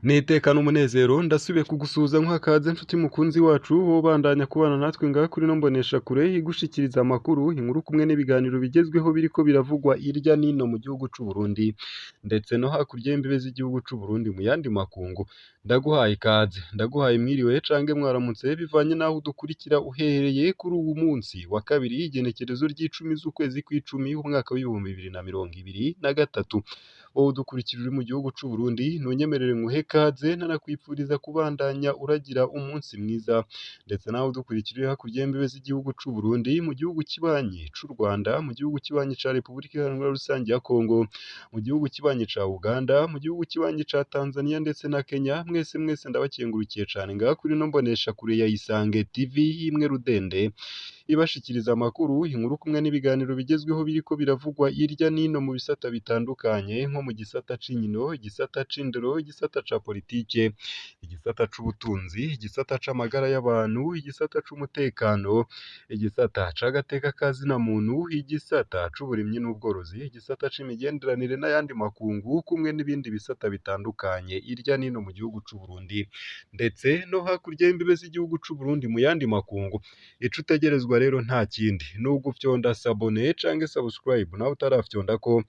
Nitekana umunezero ndasubiye kugusuhuza nk'akaze nshuti mukunzi wacu wobandanya kubana natwe ngaha kuri ino mboneshakure igushikiriza amakuru, inkuru kumwe n'ibiganiro bigezweho biriko biravugwa irya nino mu gihugu c'u Burundi ndetse no hakurya y'imbibe z'igihugu c'u Burundi mu yandi makungu. Ndaguhaye ikaze, ndaguhaye mwiriwe cange mwaramutse bivanye n'aho udukurikira uherereye kuri uwu munsi wa kabiri igenekerezo ry'icumi z'ukwezi kw'icumi umwaka w'ibihumbi bibiri na mirongo ibiri na gatatu. Wowe udukurikira uri mu gihugu c'u Burundi ntunyemerere nguhe ikaze ntanakwifuriza kubandanya uragira umunsi mwiza, ndetse nawe udukurikira uri hakurya y'imbibe z'igihugu c'u Burundi mu gihugu kibanyi c'u Rwanda, mu gihugu kibanyi ca Repubulika Iharanira Rusangi ya Kongo, mu gihugu kibanyi ca Uganda, mu gihugu kibanyi ca Tanzania ndetse na Kenya, mwese ndabakengurukiye cane ngaha kuri ino mboneshakure ya Isange TV imwe rudende ibashikiriza amakuru, inkuru kumwe n'ibiganiro bigezweho biriko biravugwa irya nino mu bisata bitandukanye nko mu gisata c'inkino, igisata c'indero, igisata ca politike, igisata c'ubutunzi, igisata c'amagara y'abantu, igisata c'umutekano, igisata c'agateka ka zina muntu, igisata c'uburimyi n'ubworozi, igisata c'imigenderanire n'ayandi makungu, kumwe n'ibindi bisata bitandukanye irya nino mu gihugu c'u Burundi ndetse no hakurya y'imbibe z'igihugu c'u Burundi mu yandi makungu. Ico utegerezwa rero nta kindi ni ugufyonda sabone canke subscribe nawe utarafyondako,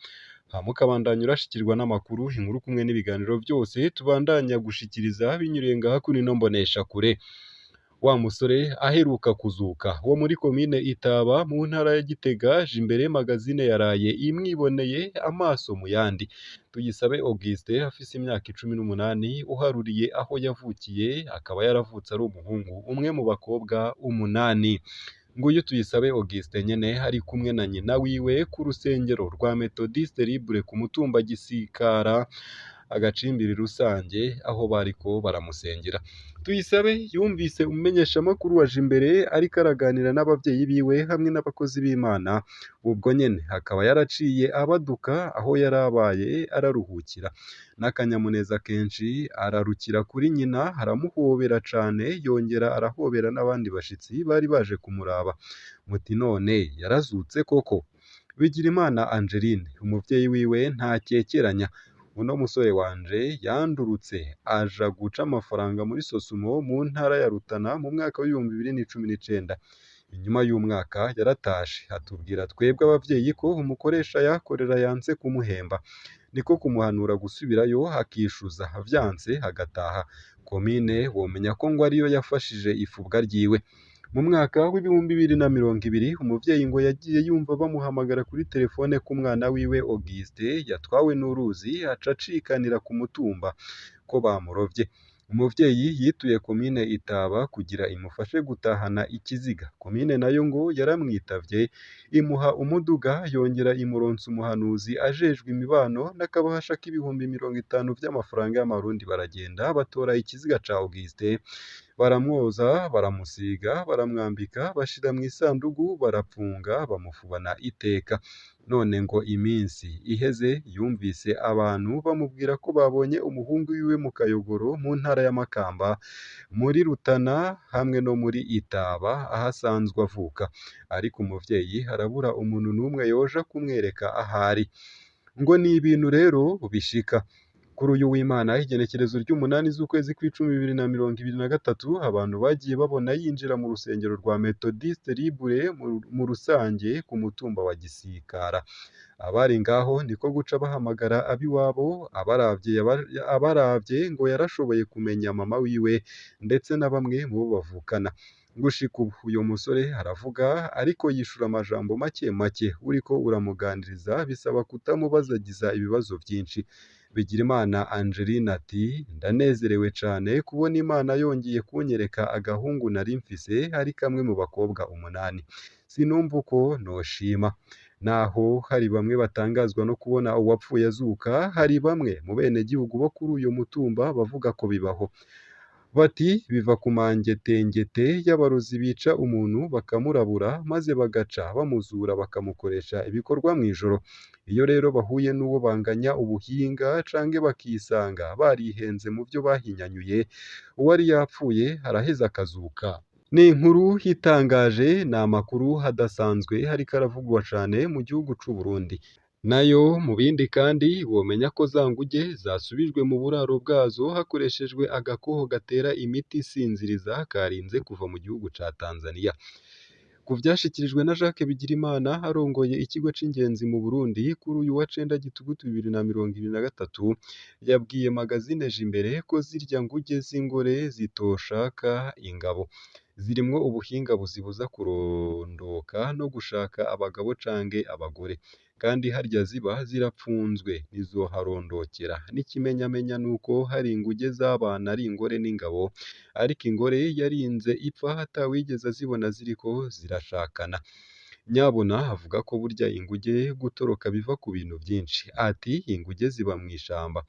hama ukabandanya urashikirwa n'amakuru, inkuru kumwe n'ibiganiro byose tubandanya gushikiriza binyuriye ngaha kuri ino mboneshakure. Wa musore aheruka kuzuka wo muri komine Itaba mu ntara ya Gitega Jimbere magazine yaraye imwiboneye amaso mu yandi. Tuyisabe Augustin afise imyaka 18 uharuriye aho yavukiye, akaba yaravutse ari umuhungu umwe mu bakobwa umunani. Nguyu Tuyisabe Augustin nyene ari kumwe na nyina wiwe ku rusengero rwa Methodiste Libre ku mutumba Gisikara agacimbiri rusange aho bariko baramusengera. Tuyisabe yumvise umumenyeshamakuru waje imbere ariko araganira n'abavyeyi biwe hamwe n'abakozi b'Imana, ubwo nyene akaba yaraciye abaduka aho yarabaye araruhukira. N'akanyamuneza kenshi ararukira kuri nyina, aramuhobera cane yongera arahobera n'abandi bashitsi bari baje kumuraba. Muti none yarazutse koko? Bigirimana Angeline umuvyeyi wiwe ntakekeranya, uno musore wanje yandurutse aja guca amafaranga muri Sosumo mu ntara ya Rutana mu mwaka w'ibihumbi 2019. Inyuma y'umwaka yaratashe atubwira twebwe abavyeyi ko umukoresha yakorera yanse kumuhemba, niko kumuhanura gusubirayo akishuza, vyanse agataha. Komine womenya ko ngo ariyo yafashije ifubwa ryiwe. Mu mwaka w'ibihumbi 2020 umuvyeyi ngo yagiye yumva bamuhamagara kuri telefone ku mwana wiwe Auguste yatwawe n'uruzi aca acikanira ku mutumba ko bamurovye. Umuvyeyi yituye komine Itaba kugira imufashe gutahana ikiziga. Komine nayo ngo yaramwitavye imuha umuduga, yongera imuronsa umuhanuzi ajejwe imibano n'akabahasha k'ibihumbi 50 vy'amafaranga y'amarundi, baragenda batora ikiziga ca Auguste, baramwoza, baramusiga, baramwambika, bashira mw'isandugu, barapfunga, bamufubana iteka. None ngo iminsi iheze yumvise abantu bamubwira ko babonye umuhungu wiwe mu Kayogoro mu ntara ya Makamba, muri Rutana hamwe no muri Itaba ahasanzwe avuka, ariko umuvyeyi harabura umuntu n'umwe yoja kumwereka ahari. Ngo ni ibintu rero bishika. Kuri uyu w'Imana igenekerezo ry'umunani z'ukwezi kw'icumi 2023 abantu bagiye babona yinjira mu rusengero rwa Methodiste Libre mu rusange ku mutumba wa Gisikara. Abari ngaho niko guca bahamagara abiwabo, abaravye ngo yarashoboye kumenya mama wiwe ndetse na bamwe mu bo bavukana. Gushika ubu uyo musore aravuga ariko yishura amajambo make make, uriko uramuganiriza bisaba kutamubazagiza ibibazo vyinshi. Bigirimana Angeline ati ndanezerewe cane kubona Imana yongeye kunyereka agahungu nari mfise ari kamwe mu bakobwa 8. Sinumva uko noshima. Naho hari bamwe batangazwa no kubona uwapfuye azuka, hari bamwe mu bene gihugu bo kuri uyo mutumba bavuga ko bibaho. Bati biva ku mangetengete y'abarozi bica umuntu bakamurabura maze bagaca bamuzura bakamukoresha ibikorwa mw'ijoro. Iyo rero bahuye n'uwo banganya ubuhinga canke bakisanga barihenze mu vyo bahinyanyuye, uwari yapfuye araheza akazuka. Ni inkuru itangaje, ni amakuru hadasanzwe hariko aravugwa cane mu gihugu c'u Burundi. Nayo mu bindi kandi womenya ko za nguge zasubijwe mu buraro bwazo hakoreshejwe agakoho gatera imiti isinziriza karinze kuva mu gihugu ca Tanzania. Ku vyashikirijwe na Jacques Bigirimana arongoye ikigo c'ingenzi mu Burundi kuri uyu wa cenda Gitugutu 2023, yabwiye magazine Jimbere ko zirya nguge z'ingore zitoshaka ingabo. Zirimwo ubuhinga buzibuza kurondoka no gushaka abagabo canke abagore. Kandi harya ziba zirapfunzwe ntizoharondokera. N'ikimenyamenya nuko hari inguge z'abana ari ingore n'ingabo, ariko ingore yarinze ipfa atawigeze azibona ziriko zirashakana. Nyabuna avuga ko burya inguge gutoroka biva ku bintu vyinshi. Ati inguge ziba mw'ishamba,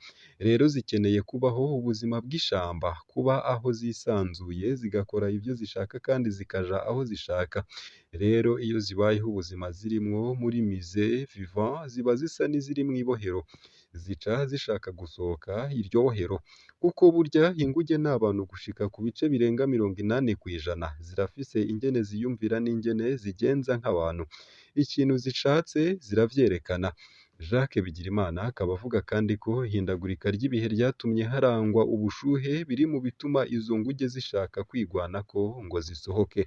rero zikeneye kubaho ubuzima bw'ishamba, kuba aho zisanzuye zigakora ivyo zishaka kandi zikaja aho zishaka. Rero iyo zibayeho ubuzima zirimwo muri musée vivant ziba zisa n'iziri mw'ibohero, zica zishaka gusohoka iryo bohero, kuko burya inguge ni abantu gushika ku bice birenga 80%, zirafise ingene ziyumvira n'ingene zigenza nk'abantu. Ikintu zishatse ziravyerekana. Jacques Bigirimana akaba avuga kandi ko ihindagurika ry'ibihe ryatumye harangwa ubushuhe biri mu bituma izo nguge zishaka kwigwanako ngo zisohoke.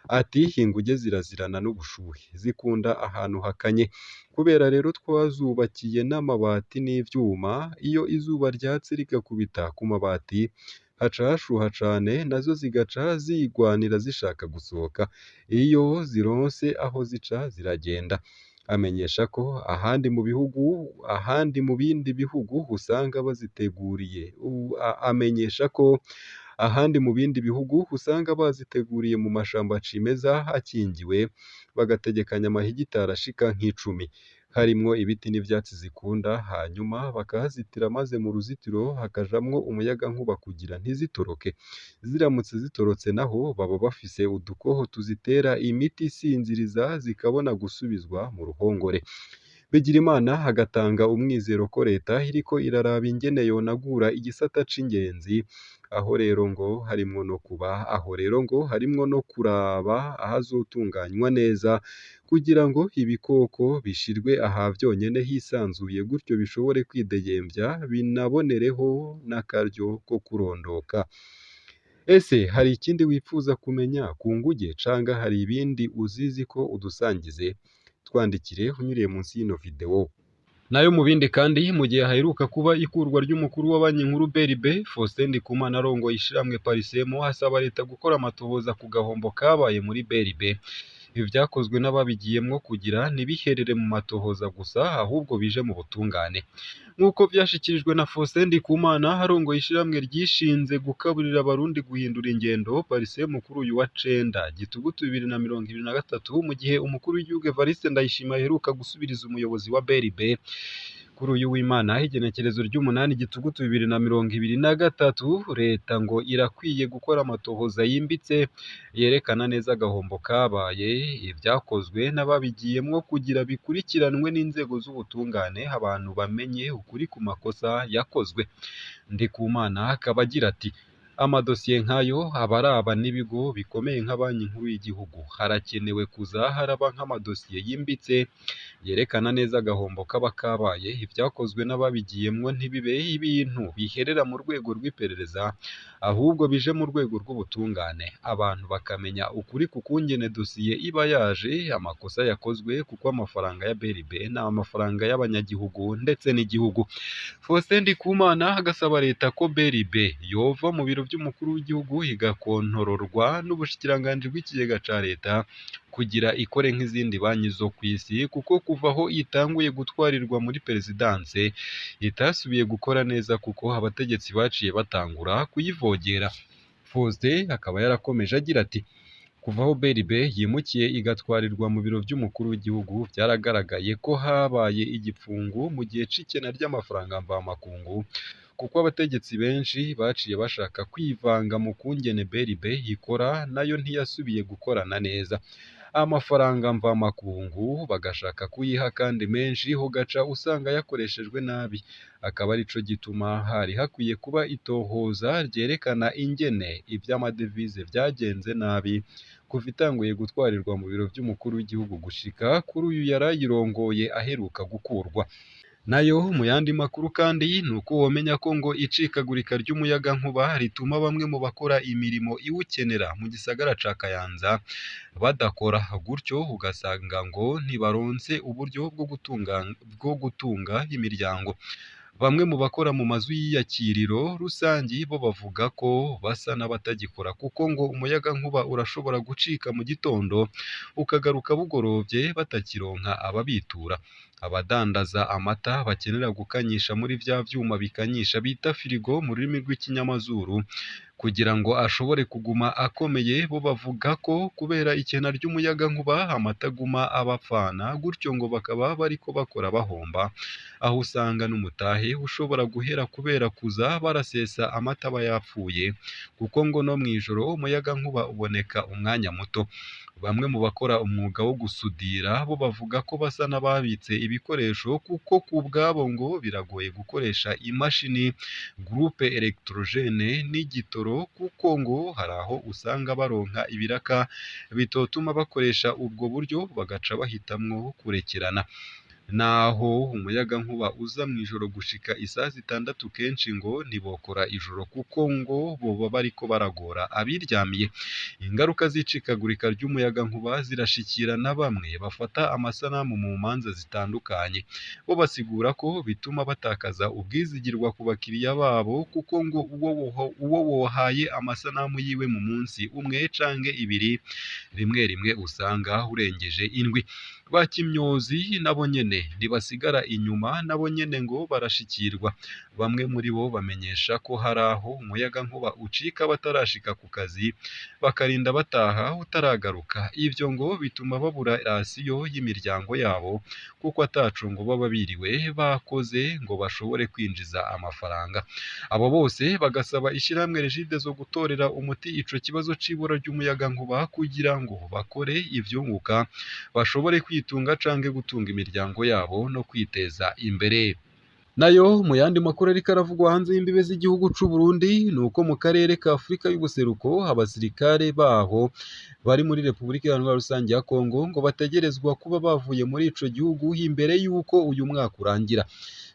Ati inguge zirazirana n'ubushuhe, zikunda ahantu hakanye. Kubera rero twazubakiye n'amabati n'ivyuma, iyo izuba ryatse rigakubita ku mabati haca hashuha cane, nazo zigaca zigwanira zishaka gusohoka. Iyo zironse aho zica ziragenda. Amenyesha ko ahandi mu bindi bihugu usanga baziteguriye. Amenyesha ko ahandi mu bindi bihugu usanga baziteguriye mu mashamba cimeza akingiwe, bagategekanya amahegitari ashika nk'icumi, harimwo ibiti n'ivyatsi zikunda, hanyuma bakahazitira maze mu ruzitiro hakajamwo umuyagankuba kugira ntizitoroke. Ziramutse zitorotse naho baba bafise udukoho tuzitera imiti isinziriza zikabona gusubizwa mu ruhongore. Bigirimana agatanga umwizero ko leta iriko iraraba ingene yonagura igisata c'ingenzi, aho rero ngo harimwo no kuraba ahazotunganywa neza kugira ngo ibikoko bishirwe aha vyonyene hisanzuye, gutyo bishobore kwidegembya binabonereho n'akaryo ko kurondoka. Ese hari ikindi wifuza kumenya ku nguge canga hari ibindi uzizi ko udusangize? Twandikire unyuriye munsi y'ino video. Nayo mu bindi kandi mu gihe haheruka kuba ikurwa ry'umukuru wa banki nkuru BRB Faustin Ndikumana arongoye ishirahamwe Parisemo, asaba leta gukora amatohoza ku gahombo kabaye muri BRB. Ibi vyakozwe n'ababigiyemwo kugira ntibiherere mu matohoza gusa, ahubwo bije mu butungane. Nk'uko vyashikirijwe na Faustin Ndikumana arongoye ishirahamwe ryishinze gukaburira abarundi guhindura ingendo Parisemo kuri uyu wa cenda Gitugutu 2023, mu gihe umukuru w'igihugu Evariste Ndayishimiye aheruka gusubiriza umuyobozi wa BRB kuri uyu w'Imana igenekerezo ry'umunani Gitugutu 2023. Leta ngo irakwiye gukora amatohoza yimbitse yerekana neza agahombo kabaye, ivyakozwe n'ababigiyemwo kugira bikurikiranwe n'inzego z'ubutungane, abantu bamenye ukuri ku makosa yakozwe. Ndikumana akaba agira ati amadosiye nk'ayo abaraba n'ibigo bikomeye nka banki nkuru y'igihugu, harakenewe kuza haraba nk'amadosiye yimbitse yerekana neza agahombo kaba kabaye, ivyakozwe n'ababigiyemwo ntibibe ibintu biherera mu rwego rw'iperereza, ahubwo bije mu rwego rw'ubutungane, abantu bakamenya ukuri ku kungene dosiye iba yaje, amakosa yakozwe, kuko amafaranga ya BRB ni amafaranga y'abanyagihugu ndetse n'igihugu. Faustin Ndikumana agasaba leta ko BRB yova mu biro vy'umukuru w'igihugu igakontororwa n'ubushikiranganji bw'ikigega ca leta kugira ikore nk'izindi banki zo kw'isi, kuko kuva aho itanguye gutwarirwa muri perezidanse itasubiye gukora neza, kuko abategetsi baciye batangura kuyivogera. Faustin akaba yarakomeje agira ati kuva aho BRB yimukiye igatwarirwa mu biro vy'umukuru w'igihugu, vyaragaragaye ko habaye igipfungu mu gihe c'ikena ry'amafaranga mvamakungu, kuko abategetsi benshi baciye bashaka kwivanga mu kungene BRB ikora, nayo ntiyasubiye gukorana neza. Amafaranga mvamakungu bagashaka kuyiha kandi menshi, ugaca usanga yakoreshejwe nabi. Akaba arico gituma hari hakwiye kuba itohoza ryerekana ingene ivy'amadevize vyagenze nabi kuva itanguye gutwarirwa mu biro vy'umukuru w'igihugu gushika kuri uyu yarayirongoye aheruka gukurwa. Nayo mu yandi makuru kandi nuko womenya ko ngo icikagurika ry'umuyagankuba rituma bamwe mu bakora imirimo iwukenera mu gisagara ca Kayanza badakora, gutyo ugasanga ngo ntibaronse uburyo bwo gutunga imiryango. Bamwe mu bakora mu mazu y'iyakiriro rusangi bo bavuga ko basa n'abatagikora kuko ngo umuyagankuba urashobora gucika mu gitondo ukagaruka bugorovye batakironka ababitura. Abadandaza amata bakenera gukanyisha muri vya vyuma bikanyisha bita firigo mu rurimi rw'ikinyamazuru kugira ngo ashobore kuguma akomeye, bo bavuga ko kubera ikena ry'umuyagankuba amata aguma abapfana, gutyo ngo bakaba bariko bakora bahomba, aho usanga n'umutahe ushobora guhera kubera kuza barasesa amata aba yapfuye kuko ngo no mw'ijoro umuyagankuba uboneka umwanya muto. Bamwe mu bakora umwuga wo gusudira bo bavuga ko basa n'ababitse ibikoresho kuko ku bwabo ngo biragoye gukoresha imashini groupe electrogene n'igitoro kuko ngo hari aho usanga baronka ibiraka bitotuma bakoresha ubwo buryo bagaca bahitamwo kurekerana. Naho umuyagankuba uza mw'ijoro gushika isaha 6 kenshi ngo ntibokora ijoro kuko ngo boba bariko baragora abiryamiye. Ingaruka z'icikagurika ry'umuyagankuba zirashikira na bamwe bafata amasanamu mu manza zitandukanye, bo basigura ko bituma batakaza ubwizigirwa ku bakiriya babo kuko ngo uwo wohaye amasanamu yiwe mu munsi umwe canke ibiri rimwe rimwe usanga urengeje indwi. Bakimyozi nabo nyene ntibasigara inyuma, nabo nyene ngo barashikirwa. Bamwe muri bo bamenyesha ko hari aho umuyagankuba ucika batarashika ku kazi bakarinda bataha utaragaruka. Ivyo ngo bituma babura rasiyo y'imiryango yabo kuko ataco ngo baba biriwe bakoze ngo bashobore kwinjiza amafaranga. Abo bose bagasaba ishirahamwe Regide zo gutorera umuti ico kibazo c'ibura ry'umuyagankuba kugira ngo bakore ivyunguka bashobore kwitunga canke gutunga imiryango yabo no kwiteza imbere. Nayo mu yandi makuru ariko aravugwa hanze y'imbibe z'igihugu c'u Burundi nuko mu karere ka Afurika y'ubuseruko abasirikare baho bari muri Repubulika Iharanira Rusange ya Kongo ngo bategerezwa kuba bavuye muri ico gihugu imbere y'uko uyu mwaka urangira.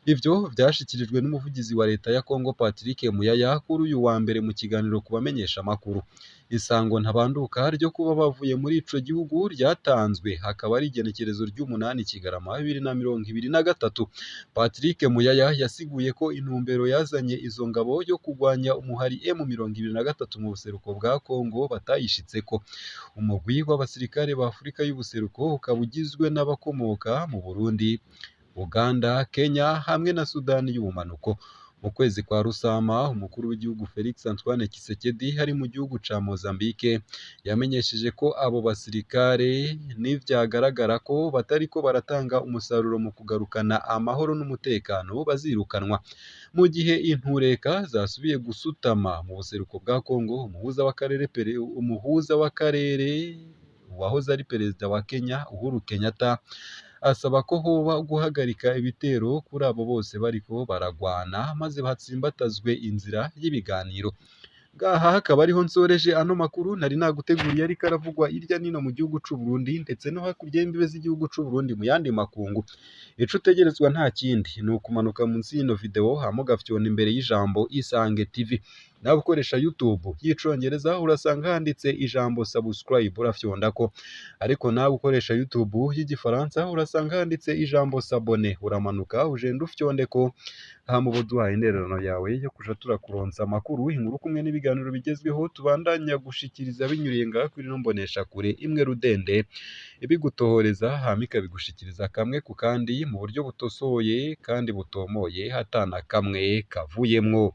Ivyo vyashikirijwe n'umuvugizi wa leta ya Kongo Patrick Muyaya kuri uyu wa mbere mu kiganiro kubamenyesha amakuru. Isango ntabanduka ryo kuba bavuye muri ico gihugu ryatanzwe hakaba ari igenekerezo ry'umunani Kigarama 2023. Patrick Muyaya yasiguye ko intumbero yazanye izo ngabo yo kugwanya umuhari M23 mu buseruko bwa Kongo batayishitseko. Umugwi w'abasirikare ba Afurika y'ubuseruko ukaba ugizwe n'abakomoka mu Burundi, Uganda, Kenya hamwe na Sudani y'ubumanuko. Mu kwezi kwa Rusama umukuru w'igihugu Felix Antoine Tshisekedi hari mu gihugu ca Mozambique yamenyesheje ko abo basirikare nivyagaragara ko batariko baratanga umusaruro mu kugarukana amahoro n'umutekano bazirukanwa. Mu gihe intureka zasubiye gusutama mu buseruko bwa Kongo, umuhuza w'akarere wahoze ari perezida wa Kenya Uhuru Kenyatta asaba ko hoba guhagarika ibitero kuri abo bose bariko baragwana maze hatsimbatazwe inzira y'ibiganiro. Ngaha hakaba ariho nsoreje ano makuru nari naguteguriye ariko aravugwa irya nino mu gihugu c'u Burundi ndetse no hakurya y'imbibe z'igihugu c'u Burundi mu yandi makungu. Ico utegerezwa nta kindi ni ukumanuka munsi y'ino video hama ugafyona imbere y'ijambo Isange TV. Nawe ukoresha YouTube y'icongereza urasanga handitse ijambo subscribe urafyondako, ariko nawe ukoresha YouTube y'igifaransa urasanga handitse ijambo s'abonner uramanuka ugenda ufyondeko, hama uba uduhaye intererano yawe yo kuja turakuronsa amakuru, inkuru kumwe n'ibiganiro bigezweho tubandanya gushikiriza binyuriye ngaha kuri ino mboneshakure imwe rudende ibigutohoreza hama ikabigushikiriza kamwe ku kandi mu buryo butosoye kandi butomoye hatana kamwe kavuyemwo.